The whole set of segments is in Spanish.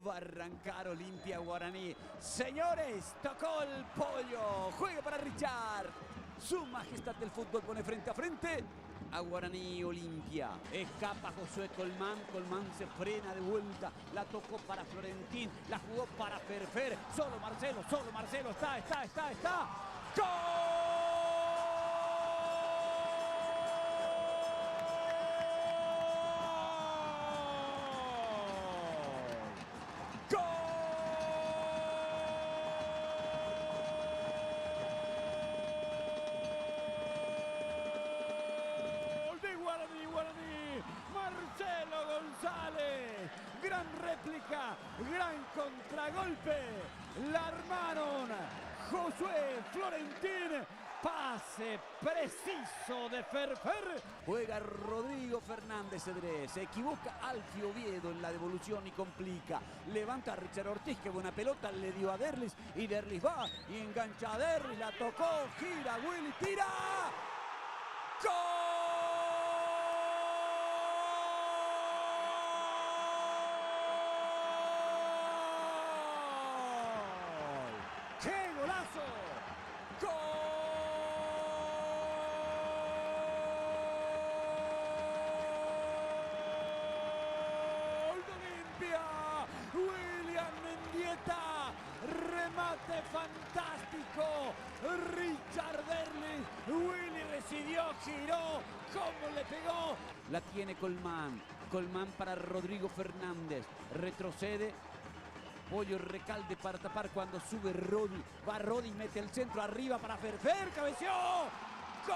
Va a arrancar Olimpia Guaraní. Señores, tocó el pollo. Juega para Richard. Su majestad del fútbol pone frente a frente a Guaraní Olimpia. Escapa Josué Colmán. Colmán se frena de vuelta. La tocó para Florentín. La jugó para Ferfer. Solo Marcelo. Está. ¡Gol! Marcelo González, gran réplica, gran contragolpe, la armaron Josué Florentín, pase preciso de Ferfer, juega Rodrigo Fernández Cedrés, se equivoca Alfio Oviedo en la devolución y complica, levanta a Richard Ortiz, que buena pelota le dio a Derlis y Derlis va y engancha a Derlis, la tocó, gira, Willy, tira, ¡gol! ¡Qué golazo! ¡Gol de Olimpia! William Mendieta, remate fantástico. Richard Derlis, Willy decidió, giró, ¿cómo le pegó? La tiene Colmán. Colmán para Rodrigo Fernández. Retrocede. Pollo Recalde para tapar cuando sube Rodi. Va Rodi, mete el centro arriba para Ferfer. Cabeció. ¡Gol!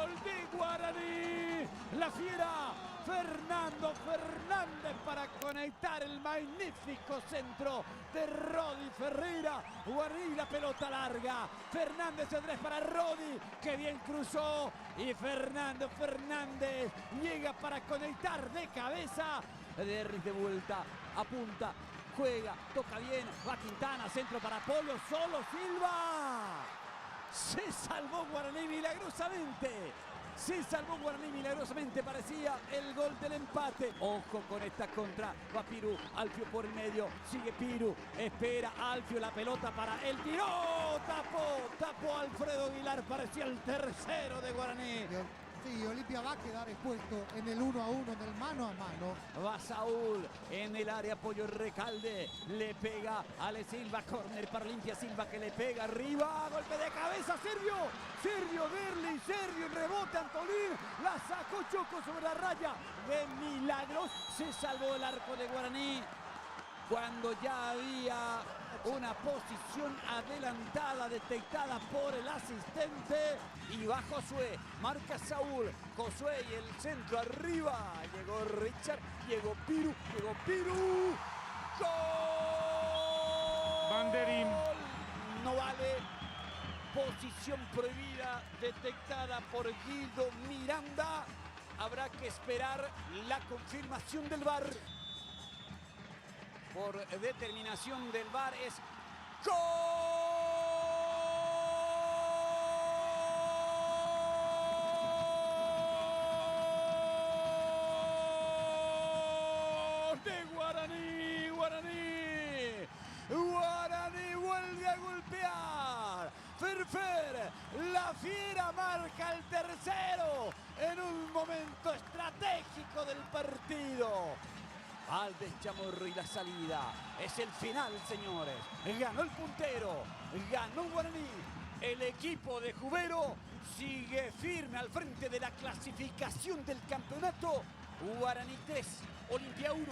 ¡Gol de Guaraní! La fiera Fernando Fernández para conectar el magnífico centro de Rodi Ferreira. Guaraní, la pelota larga. Fernández Cedrés para Rodi, que bien cruzó. Y Fernando Fernández llega para conectar de cabeza. Derris de vuelta, apunta, juega, toca bien. Va Quintana, centro para Polo, solo Silva. Se salvó Guaraní milagrosamente. Se salvó Guaraní milagrosamente, parecía el gol del empate. Ojo con esta contra, va Piru, Alfio por el medio, sigue Piru, espera Alfio, la pelota para el tiro, tapó Alfredo Aguilar, parecía el tercero de Guaraní. Sí, Olimpia va a quedar expuesto en el 1-1, en el mano a mano. Va Saúl en el área, Pollo Recalde, le pega a Ale Silva, córner para Olimpia, Silva que le pega arriba, golpe de cabeza, Sergio Derlis, Sergio, rebote Antolín, la sacó Choco sobre la raya, de milagros se salvó el arco de Guaraní. Cuando ya había una posición adelantada detectada por el asistente. Y va Josué, marca Saúl, Josué y el centro arriba. Llegó Richard, llegó Piru. ¡Gol! Banderín. No vale. Posición prohibida detectada por Guido Miranda. Habrá que esperar la confirmación del VAR. Por determinación del VAR es ¡gol de Guaraní! Guaraní vuelve a golpear. Ferfer, la fiera marca el tercero en un momento estratégico del partido. Valdés Chamorro y la salida. Es el final, señores. Ganó el puntero. Ganó Guaraní. El equipo de Jubero sigue firme al frente de la clasificación del campeonato. Guaraní 3, Olimpia 1.